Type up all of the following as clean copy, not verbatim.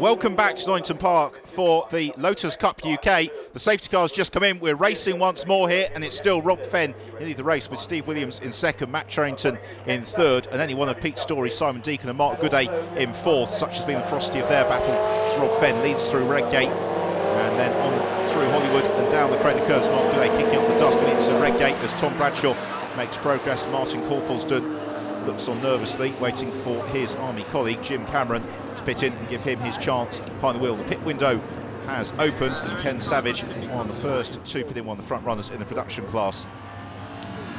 Welcome back to Donington Park for the Lotus Cup UK. The safety car's just come in. We're racing once more here, and it's still Rob Fenn in the race with Steve Williams in second, Matt Charrington in third, and only one of Pete Story, Simon Deacon and Mark Gooday in fourth. Such has been the ferocity of their battle as Rob Fenn leads through Redgate and then on through Hollywood and down the Craig curves. Mark Gooday kicking up the dust and into Redgate as Tom Bradshaw makes progress. Martin Corpelston looks on nervously, waiting for his army colleague Jim Cameron to pit in and give him his chance behind the wheel. The pit window has opened and Ken Savage on the first to pit in one of the front runners in the production class.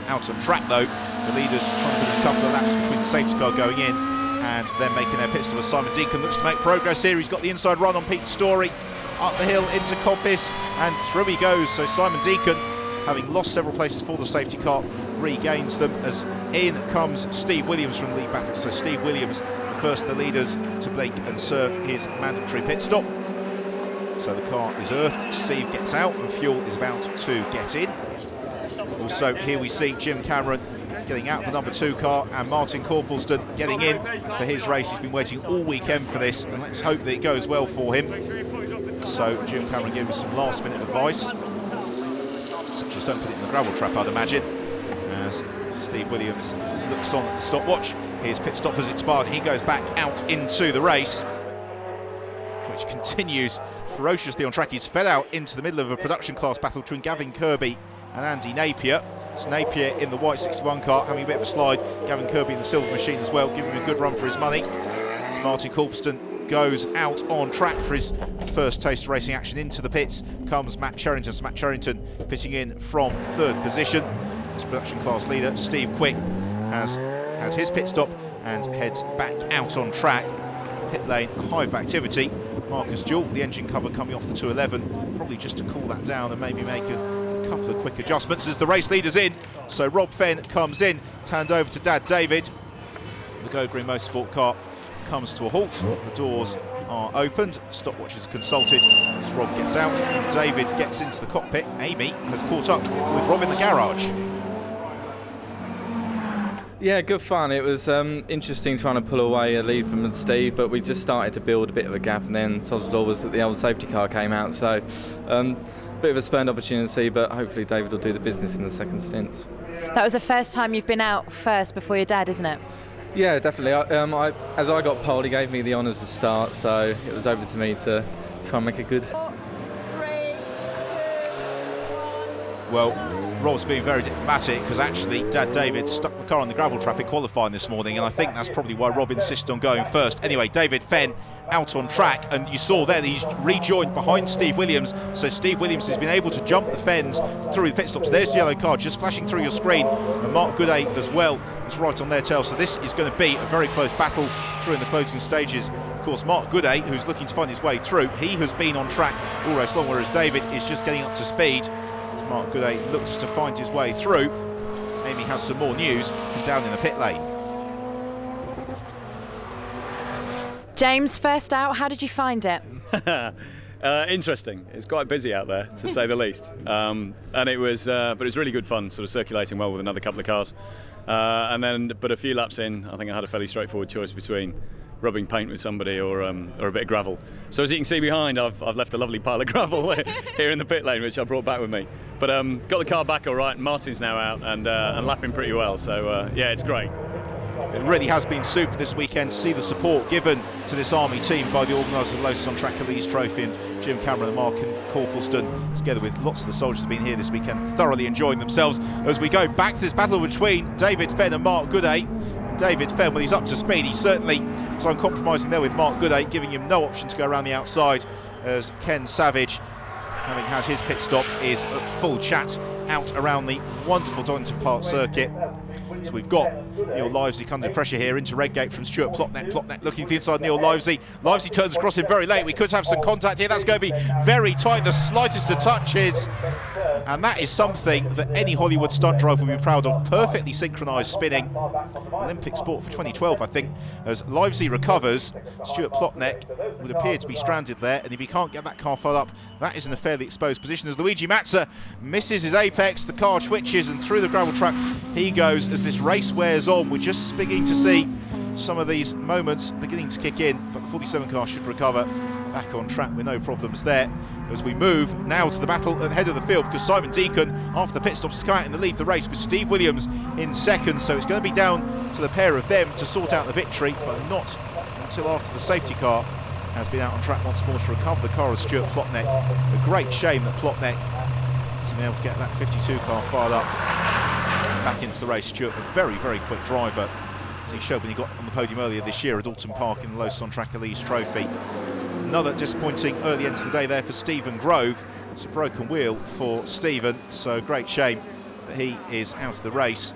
Out on track though, the leaders trying to put in a couple of laps between the safety car going in and then making their pit stop. As Simon Deacon looks to make progress here. He's got the inside run on Pete Story, up the hill into Coppice and through he goes. So Simon Deacon, having lost several places for the safety car, regains them as in comes Steve Williams from the lead battle. So Steve Williams, the first of the leaders to blink and serve his mandatory pit stop. So the car is earthed, Steve gets out and fuel is about to get in. Also here we see Jim Cameron getting out of the number 2 car and Martin Corpelston getting in for his race. He's been waiting all weekend for this and let's hope that it goes well for him. So Jim Cameron giving some last minute advice, such as don't put it in the gravel trap, I'd imagine, as Steve Williams looks on at the stopwatch. His pit stop has expired. He goes back out into the race, which continues ferociously on track. He's fed out into the middle of a production class battle between Gavin Kirby and Andy Napier. It's Napier in the white 61 car having a bit of a slide. Gavin Kirby in the silver machine as well, giving him a good run for his money. As Martin Corpelston goes out on track for his first taste of racing action. Into the pits comes Matt Charrington. So Matt Charrington pitting in from third position. His production class leader Steve Quick has had his pit stop and heads back out on track. Pit lane, a hive of activity. Marcus Jewell, the engine cover coming off the 211, probably just to cool that down and maybe make a couple of quick adjustments as the race leader's in. So Rob Fenn comes in, turned over to Dad David. The Go Green Motorsport car comes to a halt. The doors are opened, stopwatches are consulted as Rob gets out and David gets into the cockpit. Amy has caught up with Rob in the garage. Yeah, good fun. It was interesting trying to pull away a lead from Steve, but we just started to build a bit of a gap, and then Sod's Law was that the old safety car came out, so bit of a spurned opportunity, but hopefully David will do the business in the second stint. That was the first time you've been out first before your dad, isn't it? Yeah, definitely. As I got pole, he gave me the honours to start, so it was over to me to try and make a good. 4, 3, 2, 1. Well, Rob's being very diplomatic because actually Dad David stuck the car on the gravel trap in qualifying this morning, and I think that's probably why Rob insisted on going first. Anyway, David Fenn out on track, and you saw there that he's rejoined behind Steve Williams, so Steve Williams has been able to jump the Fenns through the pit stops. There's the yellow car just flashing through your screen, and Mark Gooday as well is right on their tail, so this is going to be a very close battle through in the closing stages. Of course, Mark Gooday, who's looking to find his way through, he has been on track all race long, whereas David is just getting up to speed. Mark Gooday looks to find his way through. Amy has some more news from down in the pit lane. James, first out, how did you find it? Interesting. It's quite busy out there, to say the least. And it was, but it was really good fun, sort of circulating well with another couple of cars. But a few laps in, I think I had a fairly straightforward choice between rubbing paint with somebody or a bit of gravel. So as you can see behind, I've left a lovely pile of gravel here in the pit lane, which I brought back with me. But got the car back all right. Martin's now out and lapping pretty well. So yeah, it's great. It really has been super this weekend to see the support given to this Army team by the organisers of the Lotus on Track Elise Trophy, and Jim Cameron and Mark Corpelston, together with lots of the soldiers, have been here this weekend, thoroughly enjoying themselves as we go back to this battle between David Fenn and Mark Gooday. David Fenn, when he's up to speed, he certainly was uncompromising there with Mark Gooday, giving him no option to go around the outside, as Ken Savage, having had his pit stop, is at full chat out around the wonderful Donington Park circuit. So we've got Neil Livesey under pressure here into Redgate from Stuart Plotneck. Plotneck looking to the inside, Neil Livesey. Livesey turns across him very late. We could have some contact here. That's going to be very tight, the slightest of touches. And that is something that any Hollywood stunt driver would be proud of. Perfectly synchronised spinning. Olympic sport for 2012, I think. As Livesey recovers, Stuart Plotneck would appear to be stranded there. And if he can't get that car fired up, that is in a fairly exposed position. As Luigi Mazza misses his apex, the car twitches and through the gravel trap he goes as this race wears on. We're just beginning to see some of these moments beginning to kick in, but the 47 car should recover back on track with no problems there. As we move now to the battle at the head of the field, because Simon Deacon, after the pit stops, is coming out in the lead the race with Steve Williams in second. So it's going to be down to the pair of them to sort out the victory, but not until after the safety car has been out on track once more to recover the car of Stuart Plotnick. A great shame that Plotnick hasn't been able to get that 52 car fired up back into the race. Stuart, a very, very quick driver, as he showed when he got on the podium earlier this year at Alton Park in the Lotus on Track Elise Trophy. Another disappointing early end to the day there for Stephen Grove. It's a broken wheel for Stephen, so great shame that he is out of the race.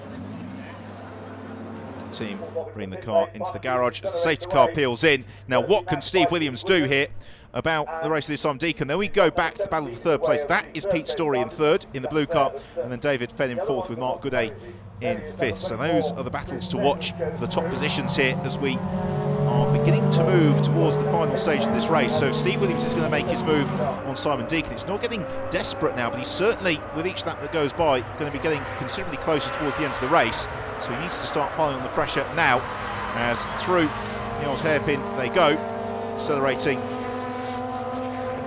Team bring the car into the garage as the safety car peels in. Now what can Steve Williams do here about the race of this Simon Deacon? Then we go back to the battle for third place. That is Pete Story in third in the blue car, and then David Fenn in fourth with Mark Gooday in fifth. So those are the battles to watch for the top positions here as we are beginning to move towards the final stage of this race. So Steve Williams is going to make his move on Simon Deacon. It's not getting desperate now, but he's certainly, with each lap that goes by, going to be getting considerably closer towards the end of the race. So he needs to start piling on the pressure now, as through the old hairpin they go, accelerating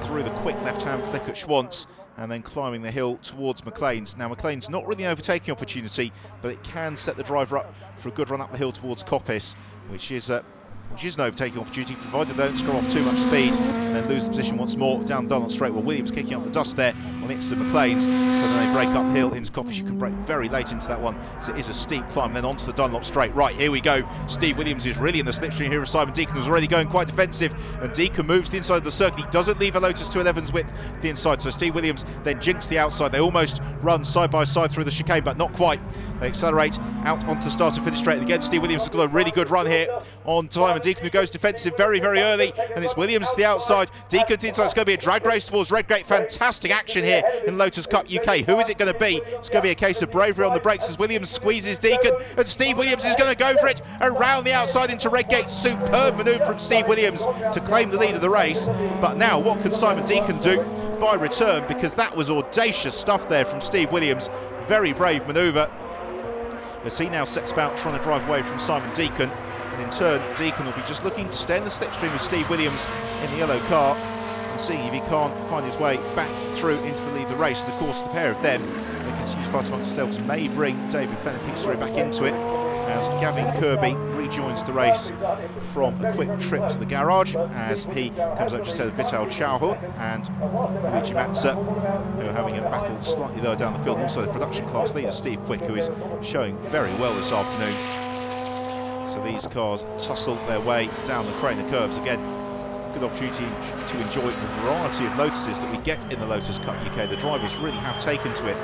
through the quick left-hand flick at Schwantz, and then climbing the hill towards McLean's. Now McLean's not really an overtaking opportunity, but it can set the driver up for a good run up the hill towards Coppice, which is an overtaking opportunity, provided they don't screw off too much speed and then lose the position once more down Dunlop straight. Well, Williams kicking up the dust there on the exit of McLean's, so then they break up the hill into Coppice. You can break very late into that one, so it is a steep climb, then onto the Dunlop straight. Right, here we go. Steve Williams is really in the slipstream here of Simon Deacon, who's already going quite defensive, and Deacon moves to the inside of the circuit. He doesn't leave a Lotus 211's width to the inside, so Steve Williams then jinks the outside. They almost run side by side through the chicane, but not quite. They accelerate out onto the start and finish straight again. Steve Williams has got a really good run here on Simon Deacon, who goes defensive very, very early, and it's Williams to the outside, Deacon to the inside. It's going to be a drag race towards Redgate. Fantastic action here in Lotus Cup UK. Who is it going to be? It's going to be a case of bravery on the brakes as Williams squeezes Deacon, and Steve Williams is going to go for it around the outside into Redgate. Superb manoeuvre from Steve Williams to claim the lead of the race. But now what can Simon Deacon do by return? Because that was audacious stuff there from Steve Williams. Very brave manoeuvre, as he now sets about trying to drive away from Simon Deacon, and in turn Deacon will be just looking to stay in the slipstream of Steve Williams in the yellow car and seeing if he can't find his way back through into the lead of the race. And of course the pair of them, they continue to fight amongst themselves, may bring David Fenn and Pete Story back into it, as Gavin Kirby rejoins the race from a quick trip to the garage, as he comes up just ahead of Vital Chauhorn and Luigi Mazza, who are having a battle slightly lower down the field, and also the production class leader Steve Quick, who is showing very well this afternoon. So these cars tussle their way down the Craner curves. Again, good opportunity to enjoy the variety of Lotuses that we get in the Lotus Cup UK. The drivers really have taken to it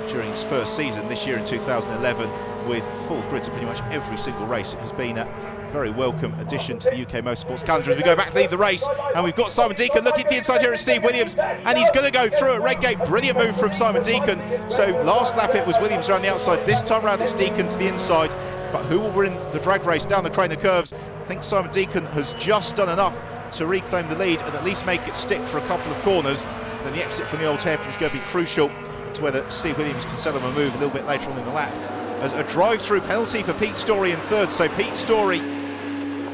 during its first season this year in 2011, with full grids of pretty much every single race. It has been a very welcome addition to the UK Motorsports calendar as we go back to lead the race. And we've got Simon Deacon looking at the inside here at Steve Williams, and he's going to go through at Redgate. Brilliant move from Simon Deacon. So last lap it was Williams around the outside, this time around it's Deacon to the inside. But who will win the drag race down the Craner curves? I think Simon Deacon has just done enough to reclaim the lead and at least make it stick for a couple of corners. Then the exit from the old hairpin is going to be crucial to whether Steve Williams can settle a move a little bit later on in the lap. As a drive-through penalty for Pete Story in third, so Pete Story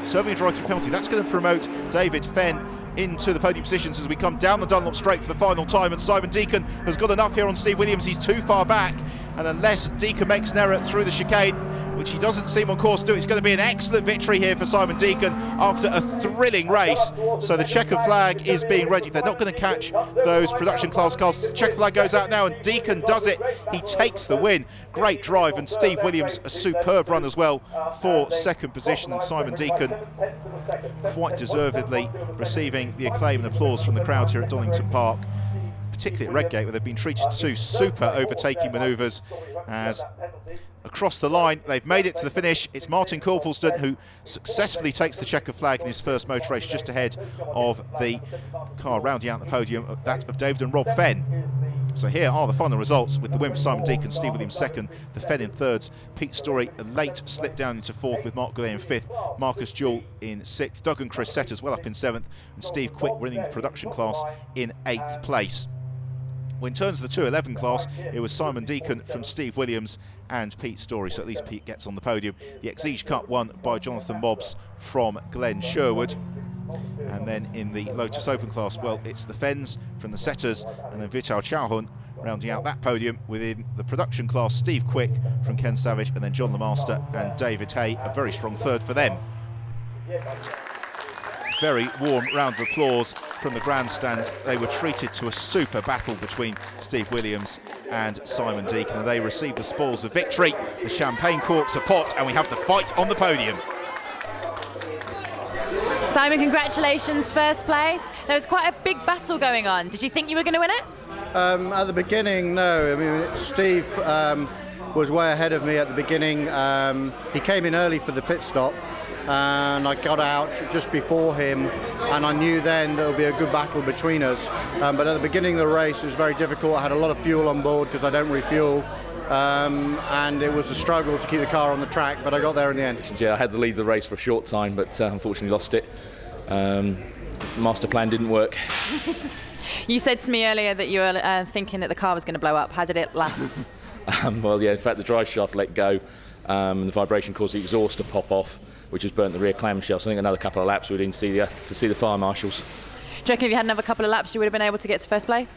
serving a drive-through penalty. That's going to promote David Fenn into the podium positions as we come down the Dunlop straight for the final time, and Simon Deacon has got enough here on Steve Williams. He's too far back, and unless Deacon makes an error through the chicane, which he doesn't seem on course to do, it's going to be an excellent victory here for Simon Deacon after a thrilling race. So the checker flag is being ready. They're not going to catch those production class cars. Checker flag goes out now, and Deacon does it. He takes the win. Great drive, and Steve Williams a superb run as well for second position, and Simon Deacon quite deservedly receiving the acclaim and applause from the crowd here at Donington Park, particularly at Redgate, where they've been treated to super overtaking manoeuvres. As across the line, they've made it to the finish. It's Martin Corpelston who successfully takes the checker flag in his first motor race, just ahead of the car rounding out the podium, that of David and Rob Fenn. So here are the final results, with the win for Simon Deacon, Steve Williams second, the Fenn in thirds, Pete Story a late slip down into fourth with Mark Gooday in fifth, Marcus Jewell in sixth, Doug and Chris Setters well up in seventh, and Steve Quick winning the production class in eighth place. Well, in terms of the 211 class, it was Simon Deacon from Steve Williams and Pete Story, so at least Pete gets on the podium. The Exige Cup won by Jonathan Mobbs from Glen Sherwood. And then in the Lotus Open class, well, it's the Fens from the setters, and then Vital Chauhun rounding out that podium. Within the production class, Steve Quick from Ken Savage, and then John Lemaster and David Hay, a very strong third for them. Very warm round of applause from the grandstand. They were treated to a super battle between Steve Williams and Simon Deacon, and they received the spoils of victory. The champagne corks are popped, and we have the fight on the podium. Simon, congratulations, first place. There was quite a big battle going on. Did you think you were going to win it? At the beginning, no. I mean, Steve was way ahead of me at the beginning. He came in early for the pit stop, and I got out just before him, and I knew then there would be a good battle between us. But at the beginning of the race, it was very difficult. I had a lot of fuel on board because I don't refuel, and it was a struggle to keep the car on the track, but I got there in the end. Yeah, I had the lead of the race for a short time, but unfortunately lost it. The master plan didn't work. You said to me earlier that you were thinking that the car was going to blow up. How did it last? Well, yeah, in fact, the drive shaft let go, and the vibration caused the exhaust to pop off, which has burnt the rear clamshell. So I think another couple of laps we didn't see to see the fire marshals. Do you reckon if you had another couple of laps you would have been able to get to first place?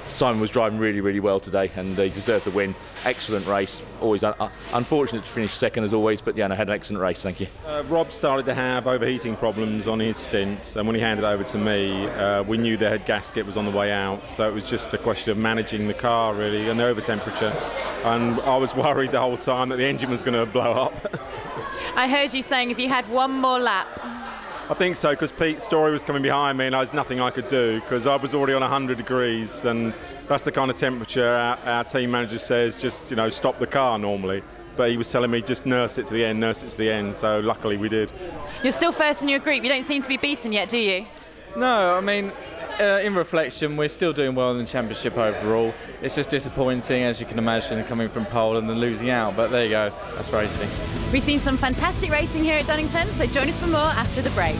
Simon was driving really, really well today, and they deserved the win. Excellent race. Always unfortunate to finish second as always, but yeah, I had an excellent race. Thank you. Rob started to have overheating problems on his stint, and when he handed over to me, we knew the head gasket was on the way out, so it was just a question of managing the car really and the over temperature. And I was worried the whole time that the engine was going to blow up. I heard you saying if you had one more lap. I think so, because Pete Story was coming behind me and there was nothing I could do because I was already on 100 degrees, and that's the kind of temperature our team manager says just, you know, stop the car normally. But he was telling me just nurse it to the end, nurse it to the end, so luckily we did. You're still first in your group. You don't seem to be beaten yet, do you? No, I mean, in reflection, we're still doing well in the championship overall. It's just disappointing, as you can imagine, coming from pole and then losing out, but there you go, that's racing. We've seen some fantastic racing here at Donington, so join us for more after the break.